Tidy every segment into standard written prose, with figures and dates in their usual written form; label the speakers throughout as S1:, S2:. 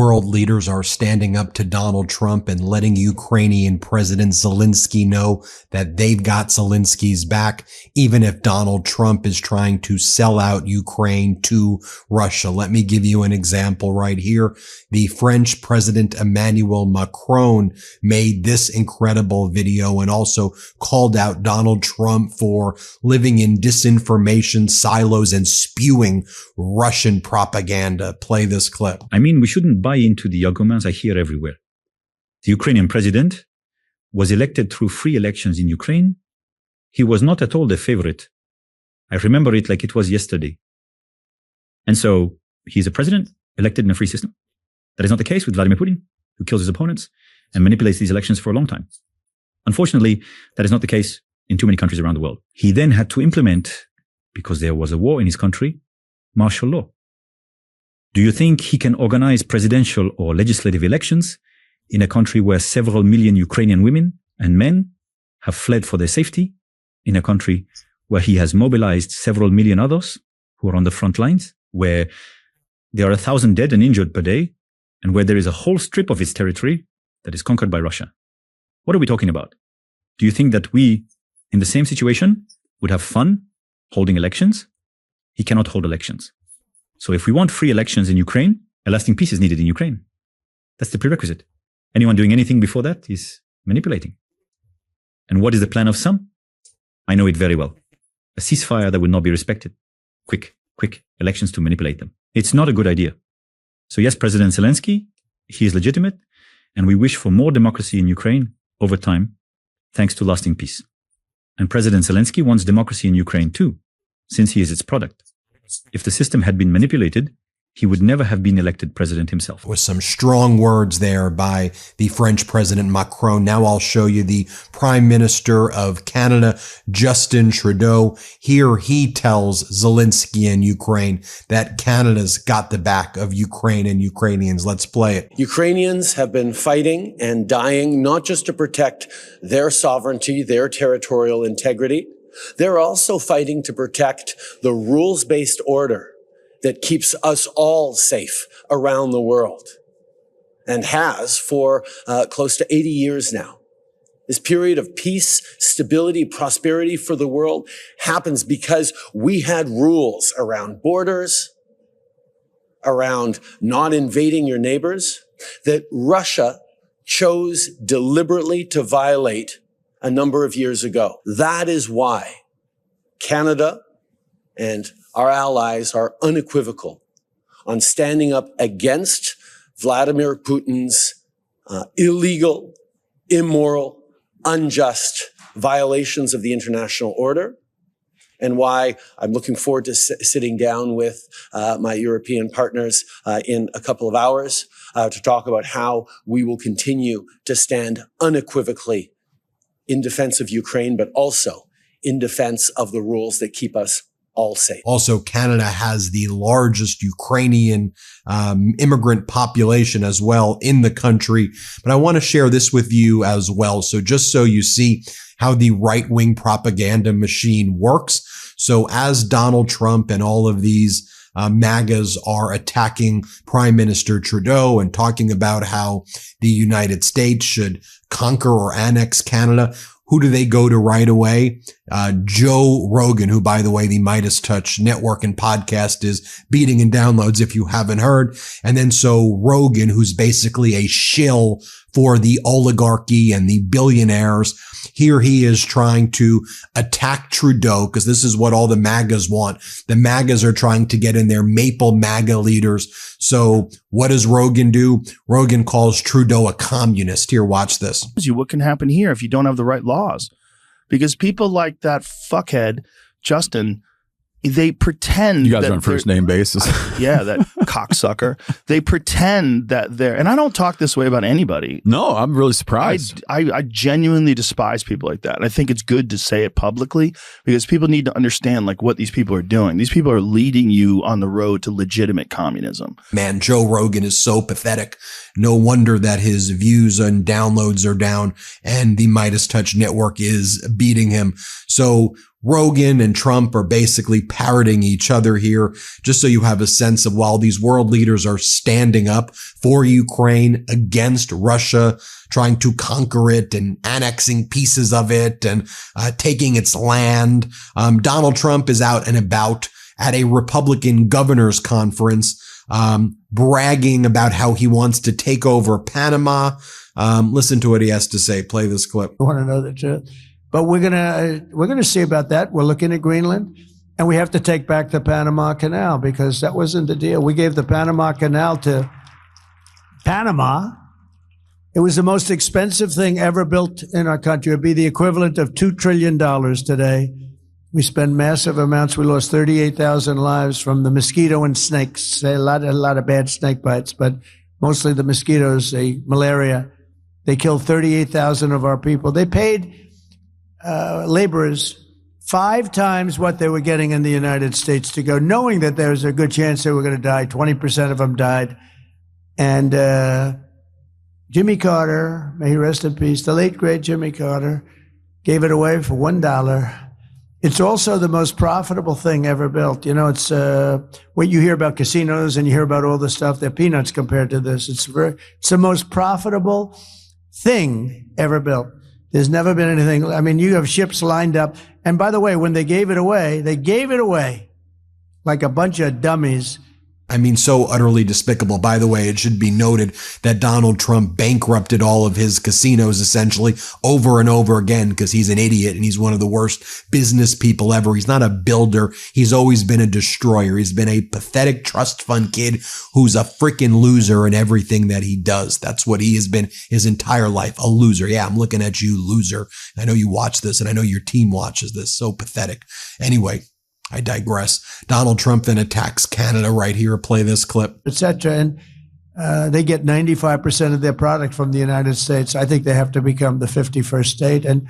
S1: world leaders are standing up to Donald Trump and letting Ukrainian President Zelensky know that they've got Zelensky's back, even if Donald Trump is trying to sell out Ukraine to Russia. Let me give you an example right here. The French President Emmanuel Macron made this incredible video and also called out Donald Trump for living in disinformation silos and spewing Russian propaganda. Play this clip.
S2: I mean, we shouldn't buy into the arguments I hear everywhere. The Ukrainian president was elected through free elections in Ukraine. He was not at all the favorite. I remember it like it was yesterday. And so he's a president elected in a free system. That is not the case with Vladimir Putin, who kills his opponents and manipulates these elections for a long time. Unfortunately, that is not the case in too many countries around the world. He then had to implement, because there was a war in his country, martial law. Do you think he can organize presidential or legislative elections in a country where several million Ukrainian women and men have fled for their safety, in a country where he has mobilized several million others who are on the front lines, where there are 1,000 dead and injured per day, and where there is a whole strip of its territory that is conquered by Russia? What are we talking about? Do you think that we, in the same situation, would have fun holding elections? He cannot hold elections. So if we want free elections in Ukraine, a lasting peace is needed in Ukraine. That's the prerequisite. Anyone doing anything before that is manipulating. And what is the plan of some? I know it very well. A ceasefire that will not be respected. Quick elections to manipulate them. It's not a good idea. So yes, President Zelensky, he is legitimate, and we wish for more democracy in Ukraine over time, thanks to lasting peace. And President Zelensky wants democracy in Ukraine too, since he is its product. If the system had been manipulated, he would never have been elected president himself.
S1: With some strong words there by the French President Macron. Now I'll show you the Prime Minister of Canada, Justin Trudeau. Here he tells Zelensky and Ukraine that Canada's got the back of Ukraine and Ukrainians. Let's play it.
S3: Ukrainians have been fighting and dying not just to protect their sovereignty, their territorial integrity. They're also fighting to protect the rules-based order that keeps us all safe around the world and has for close to 80 years now. This period of peace, stability, prosperity for the world happens because we had rules around borders, around not invading your neighbors, that Russia chose deliberately to violate a number of years ago. That is why Canada and our allies are unequivocal on standing up against Vladimir Putin's illegal, immoral, unjust violations of the international order, and why I'm looking forward to sitting down with my European partners in a couple of hours to talk about how we will continue to stand unequivocally in defense of Ukraine, but also in defense of the rules that keep us all safe.
S1: Also, Canada has the largest Ukrainian immigrant population as well in the country. But I want to share this with you as well. So just so you see how the right-wing propaganda machine works. So as Donald Trump and all of these MAGAs are attacking Prime Minister Trudeau and talking about how the United States should conquer or annex Canada, who do they go to right away? Joe Rogan, who, by the way, the MeidasTouch network and podcast is beating in downloads if you haven't heard. And then so Rogan, who's basically a shill for the oligarchy and the billionaires, here he is trying to attack Trudeau because this is what all the MAGAs want. The MAGAs are trying to get in their maple MAGA leaders. So what does Rogan do? Rogan calls Trudeau a communist. Here, watch this.
S4: What can happen here if you don't have the right laws? Because people like that fuckhead, Justin, they pretend
S5: you guys are on first name basis.
S4: Yeah, that cocksucker. They pretend that they're, and I don't talk this way about anybody.
S5: No, I'm really surprised.
S4: I genuinely despise people like that. And I think it's good to say it publicly because people need to understand like what these people are doing. These people are leading you on the road to legitimate communism.
S1: Man, Joe Rogan is so pathetic. No wonder that his views and downloads are down and the MeidasTouch network is beating him. So Rogan and Trump are basically parroting each other here, just so you have a sense of while these world leaders are standing up for Ukraine against Russia, trying to conquer it and annexing pieces of it and taking its land. Donald Trump is out and about at a Republican governors conference, bragging about how he wants to take over Panama. Listen to what he has to say. Play this clip.
S6: I want to know the truth. But we're gonna see about that. We're looking at Greenland, and we have to take back the Panama Canal because that wasn't the deal. We gave the Panama Canal to Panama. It was the most expensive thing ever built in our country. It'd be the equivalent of $2 trillion today. We spend massive amounts. We lost 38,000 lives from the mosquito and snakes. A lot of bad snake bites, but mostly the mosquitoes, the malaria. They killed 38,000 of our people. They paid laborers 5 times what they were getting in the United States to go, knowing that there's a good chance they were going to die. 20% of them died. And Jimmy Carter, may he rest in peace, the late, great Jimmy Carter, gave it away for $1. It's also the most profitable thing ever built. You know, it's what you hear about casinos and you hear about all the stuff. They're peanuts compared to this. It's the most profitable thing ever built. There's never been anything. I mean, you have ships lined up. And by the way, when they gave it away like a bunch of dummies.
S1: I mean, so utterly despicable. By the way, it should be noted that Donald Trump bankrupted all of his casinos essentially over and over again because he's an idiot and he's one of the worst business people ever. He's not a builder. He's always been a destroyer. He's been a pathetic trust fund kid who's a freaking loser in everything that he does. That's what he has been his entire life, a loser. Yeah, I'm looking at you, loser. I know you watch this and I know your team watches this. So pathetic. Anyway, I digress. Donald Trump then attacks Canada right here. Play this clip.
S6: Etc. And they get 95% of their product from the United States. I think they have to become the 51st state. And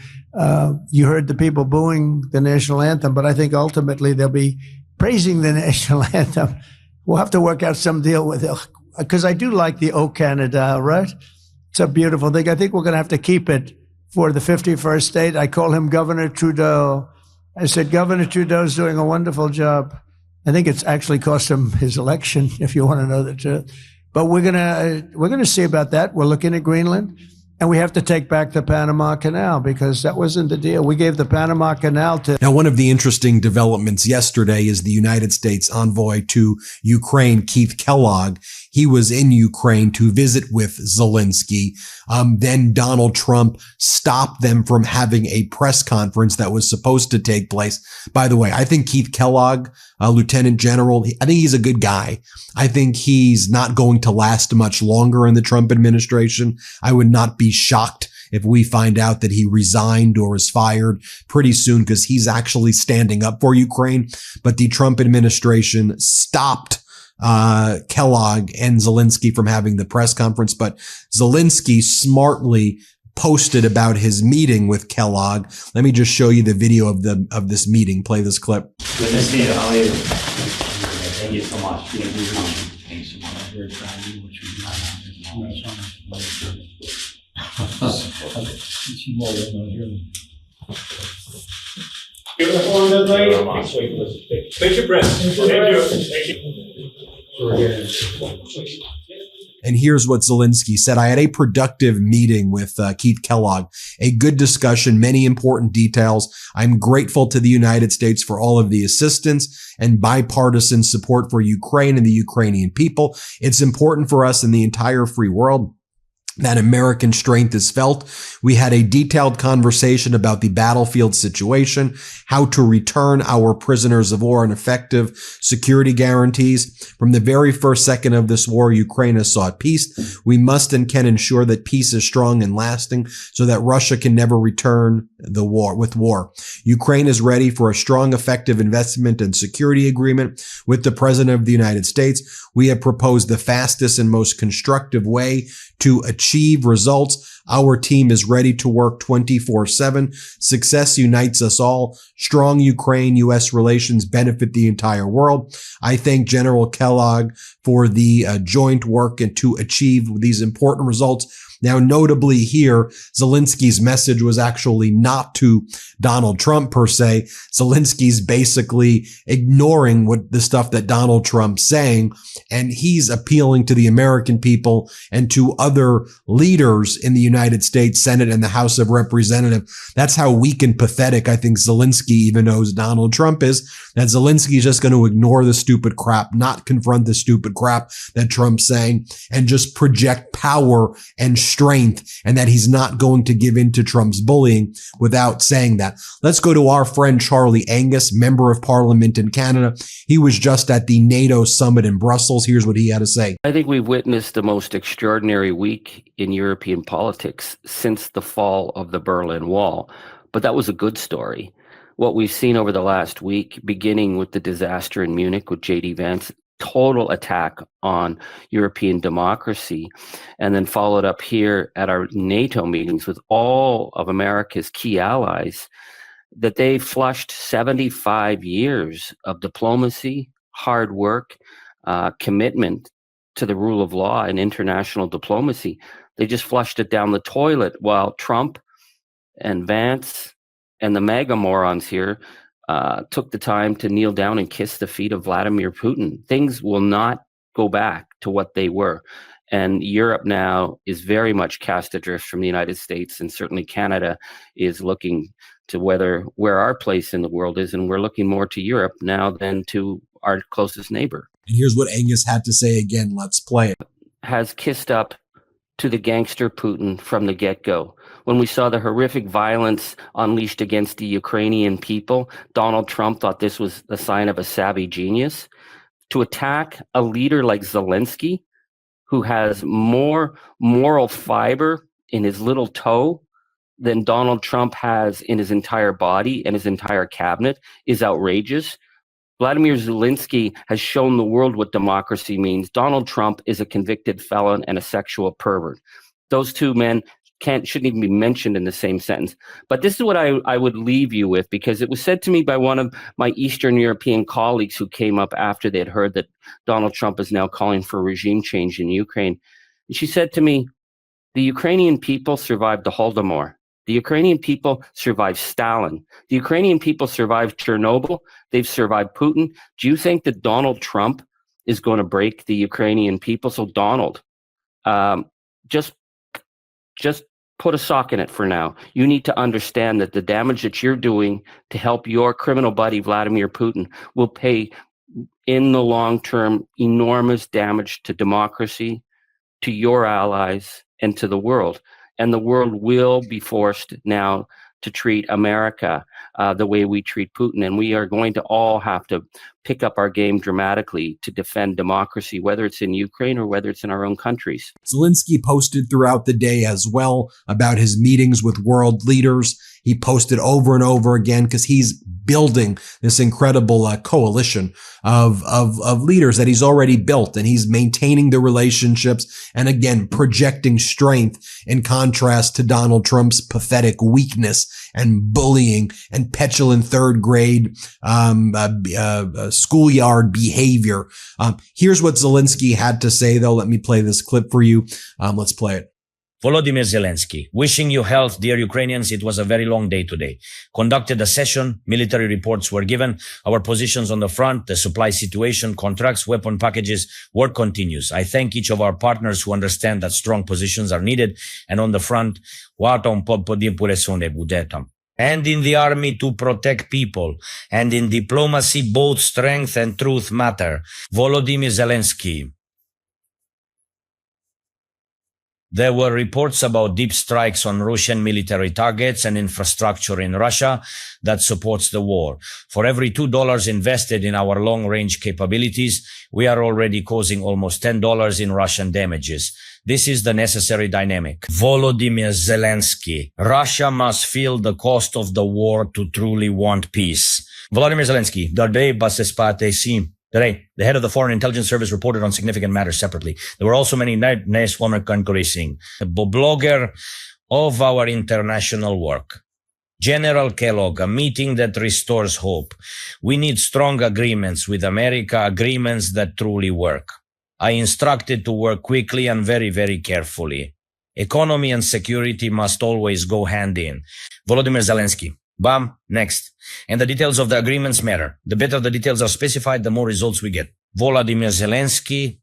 S6: you heard the people booing the national anthem, but I think ultimately they'll be praising the national anthem. We'll have to work out some deal with it because I do like the O Canada, right? It's a beautiful thing. I think we're going to have to keep it for the 51st state. I call him Governor Trudeau. I said, Governor Trudeau's doing a wonderful job. I think it's actually cost him his election, if you want to know the truth. But we're gonna see about that. We're looking at Greenland, and we have to take back the Panama Canal because that wasn't the deal. We gave the Panama Canal to.
S1: Now, one of the interesting developments yesterday is the United States envoy to Ukraine, Keith Kellogg. He was in Ukraine to visit with Zelensky. Then Donald Trump stopped them from having a press conference that was supposed to take place. By the way, I think Keith Kellogg, Lieutenant General, I think he's a good guy. I think he's not going to last much longer in the Trump administration. I would not be shocked if we find out that he resigned or is fired pretty soon because he's actually standing up for Ukraine. But the Trump administration stopped Kellogg and Zelensky from having the press conference, but Zelensky smartly posted about his meeting with Kellogg. Let me just show you the video of this meeting. Play this clip.
S7: Thank you so much. Thank you so much. We're trying to do what
S8: Take your breath. Thank you.
S1: And here's what Zelensky said. I had a productive meeting with Keith Kellogg, a good discussion, many important details. I'm grateful to the United States for all of the assistance and bipartisan support for Ukraine and the Ukrainian people. It's important for us in the entire free world that American strength is felt. We had a detailed conversation about the battlefield situation, how to return our prisoners of war and effective security guarantees. From the very first second of this war, Ukraine has sought peace. We must and can ensure that peace is strong and lasting so that Russia can never return the war with war. Ukraine is ready for a strong, effective investment and security agreement with the President of the United States. We have proposed the fastest and most constructive way to achieve results. Our team is ready to work 24/7. Success unites us all. Strong Ukraine-U.S. relations benefit the entire world. I thank General Kellogg for the joint work and to achieve these important results. Now, notably here, Zelensky's message was actually not to Donald Trump per se. Zelensky's basically ignoring what the stuff that Donald Trump's saying, and he's appealing to the American people and to other leaders in the United States Senate and the House of Representatives. That's how weak and pathetic I think Zelensky even knows Donald Trump is, that Zelensky is just going to ignore the stupid crap, not confront the stupid crap that Trump's saying, and just project power and strength, and that he's not going to give in to Trump's bullying without saying that. Let's go to our friend Charlie Angus, member of parliament in Canada. He was just at the NATO summit in Brussels. Here's what he had to say.
S9: I think we've witnessed the most extraordinary week in European politics since the fall of the Berlin Wall. But that was a good story. What we've seen over the last week, beginning with the disaster in Munich with J.D. Vance, total attack on European democracy, and then followed up here at our NATO meetings with all of America's key allies, that they flushed 75 years of diplomacy, hard work, commitment to the rule of law and international diplomacy. They just flushed it down the toilet while Trump and Vance and the MAGA morons here took the time to kneel down and kiss the feet of Vladimir Putin. Things will not go back to what they were. And Europe now is very much cast adrift from the United States, and certainly Canada is looking to where our place in the world is, and we're looking more to Europe now than to our closest neighbor.
S1: And here's what Angus had to say again. Let's play it.
S9: Has kissed up to the gangster Putin from the get-go. When we saw the horrific violence unleashed against the Ukrainian people, Donald Trump thought this was the sign of a savvy genius. To attack a leader like Zelensky, who has more moral fiber in his little toe than Donald Trump has in his entire body and his entire cabinet, is outrageous. Vladimir Zelensky has shown the world what democracy means. Donald Trump is a convicted felon and a sexual pervert. Those two men shouldn't even be mentioned in the same sentence. But this is what I would leave you with, because it was said to me by one of my Eastern European colleagues who came up after they had heard that Donald Trump is now calling for regime change in Ukraine. And she said to me, the Ukrainian people survived the Holodomor. The Ukrainian people survived Stalin. The Ukrainian people survived Chernobyl. They've survived Putin. Do you think that Donald Trump is going to break the Ukrainian people? So Donald, just put a sock in it for now. You need to understand that the damage that you're doing to help your criminal buddy, Vladimir Putin, will pay in the long term enormous damage to democracy, to your allies, and to the world. And the world will be forced now to treat America the way we treat Putin. And we are going to all have to pick up our game dramatically to defend democracy, whether it's in Ukraine or whether it's in our own countries.
S1: Zelensky posted throughout the day as well about his meetings with world leaders. He posted over and over again because he's building this incredible coalition of leaders that he's already built, and he's maintaining the relationships and again projecting strength in contrast to Donald Trump's pathetic weakness and bullying and petulant third grade schoolyard behavior. Here's what Zelensky had to say, though. Let me play this clip for you. Let's play it.
S10: Volodymyr Zelensky, wishing you health, dear Ukrainians. It was a very long day today. Conducted a session, military reports were given, our positions on the front, the supply situation, contracts, weapon packages, work continues. I thank each of our partners who understand that strong positions are needed, and on the front, and in the army to protect people, and in diplomacy both strength and truth matter. Volodymyr Zelensky. There were reports about deep strikes on Russian military targets and infrastructure in Russia that supports the war. For every $2 invested in our long-range capabilities, we are already causing almost $10 in Russian damages. This is the necessary dynamic. Volodymyr Zelensky. Russia must feel the cost of the war to truly want peace. Volodymyr Zelensky. Today, the head of the Foreign Intelligence Service reported on significant matters separately. There were also many the blogger of our international work. General Kellogg, a meeting that restores hope. We need strong agreements with America, agreements that truly work. I instructed to work quickly and very, very carefully. Economy and security must always go hand in. Volodymyr Zelensky. Bam. Next. And the details of the agreements matter. The better the details are specified, the more results we get. Volodymyr Zelensky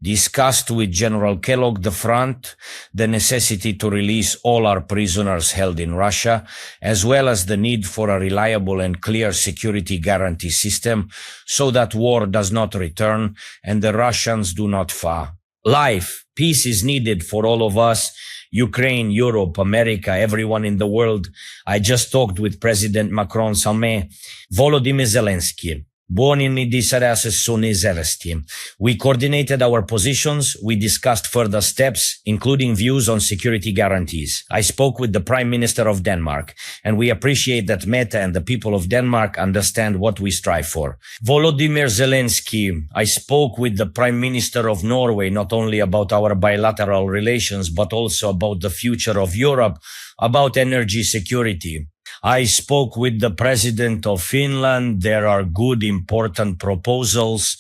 S10: discussed with General Kellogg the front, the necessity to release all our prisoners held in Russia, as well as the need for a reliable and clear security guarantee system so that war does not return and the Russians do not fall. Life, peace is needed for all of us, Ukraine, Europe, America, everyone in the world. I just talked with President Macron. Volodymyr Zelensky. Born in MeidasTouch. We coordinated our positions. We discussed further steps, including views on security guarantees. I spoke with the Prime Minister of Denmark, and we appreciate that Meta and the people of Denmark understand what we strive for. Volodymyr Zelensky. I spoke with the Prime Minister of Norway, not only about our bilateral relations, but also about the future of Europe, about energy security. I spoke with the President of Finland. There are good, important proposals.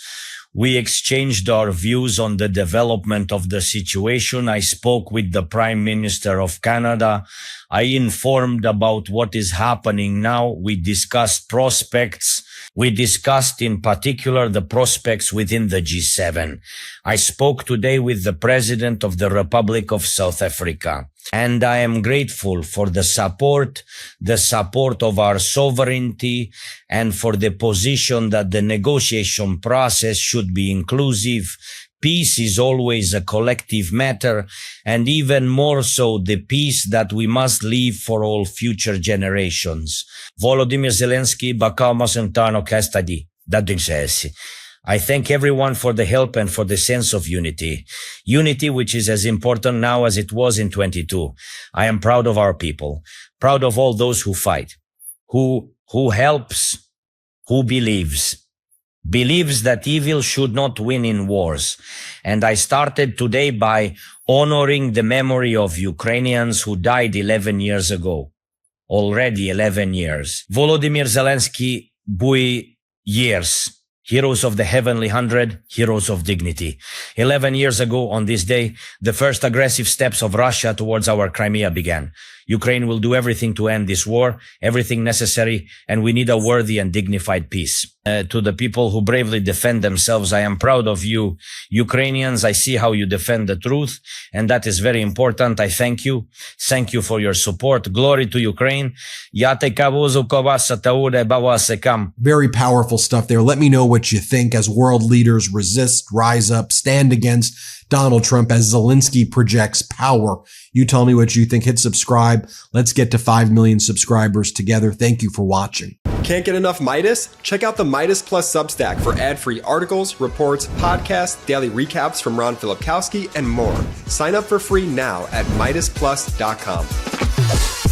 S10: We exchanged our views on the development of the situation. I spoke with the Prime Minister of Canada. I informed about what is happening now. We discussed prospects. We discussed in particular the prospects within the G7. I spoke today with the President of the Republic of South Africa. And I am grateful for the support of our sovereignty, and for the position that the negotiation process should be inclusive. Peace is always a collective matter, and even more so the peace that we must leave for all future generations. Volodymyr Zelensky, Bakalmasentano Kastadi, Dadinshesi. I thank everyone for the help and for the sense of unity. Unity which is as important now as it was in 22. I am proud of our people, proud of all those who fight, who helps, who believes that evil should not win in wars. And I started today by honoring the memory of Ukrainians who died 11 years ago. Already 11 years. Volodymyr Zelensky, Bui years. Heroes of the Heavenly 100, heroes of dignity. 11 years ago on this day, the first aggressive steps of Russia towards our Crimea began. Ukraine will do everything to end this war, everything necessary, and we need a worthy and dignified peace. To the people who bravely defend themselves, I am proud of you, Ukrainians. I see how you defend the truth, and that is very important. I thank you. Thank you for your support. Glory to Ukraine.
S1: Very powerful stuff there. Let me know what you think as world leaders resist, rise up, stand against Donald Trump as Zelensky projects power. You tell me what you think. Hit subscribe. Let's get to 5 million subscribers together. Thank you for watching.
S11: Can't get enough Meidas? Check out the Meidas Plus Substack for ad-free articles, reports, podcasts, daily recaps from Ron Filipkowski, and more. Sign up for free now at MeidasPlus.com.